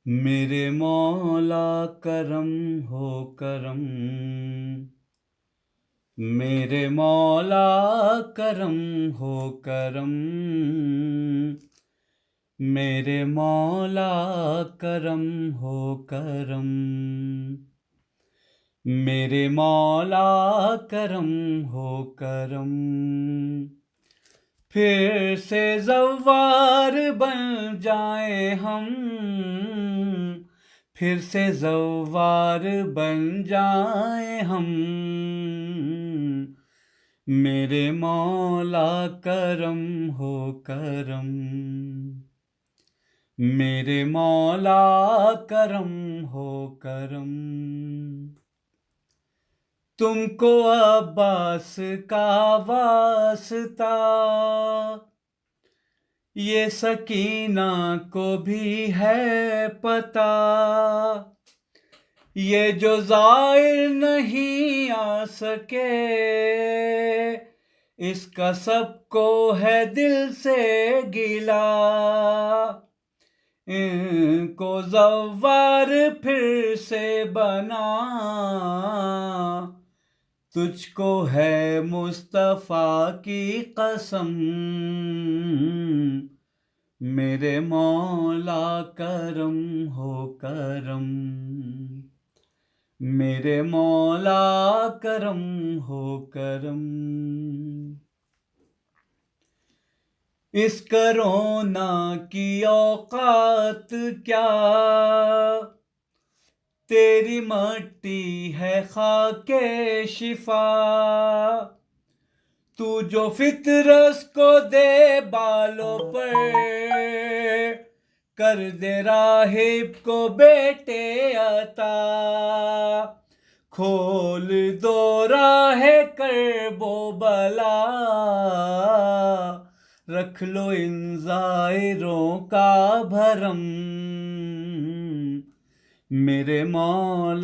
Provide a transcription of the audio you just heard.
میرے مولا کرم ہو کرم، میرے مولا کرم ہو کرم، میرے مولا کرم ہو کرم، میرے مولا کرم ہو کرم، پھر سے زوار بن جائیں ہم، پھر سے زوار بن جائیں ہم، میرے مولا کرم ہو کرم، میرے مولا کرم ہو کرم، تم کو عباس کا واسطہ، یہ سکینہ کو بھی ہے پتہ، یہ جو زائر نہیں آ سکے، اس کا سب کو ہے دل سے گلا، ان کو زوار پھر سے بنا، تجھ کو ہے مصطفیٰ کی قسم، میرے مولا کرم ہو کرم، میرے مولا کرم ہو کرم، اس کرونا کی اوقات کیا، تیری مٹی ہے خاک شفا، تو جو فطرت کو دے بالوں پر، کر دے راہب کو بیٹے عطا، کھول دو راہ کرب و بلا، رکھ لو ان زائروں کا بھرم، میرے مولا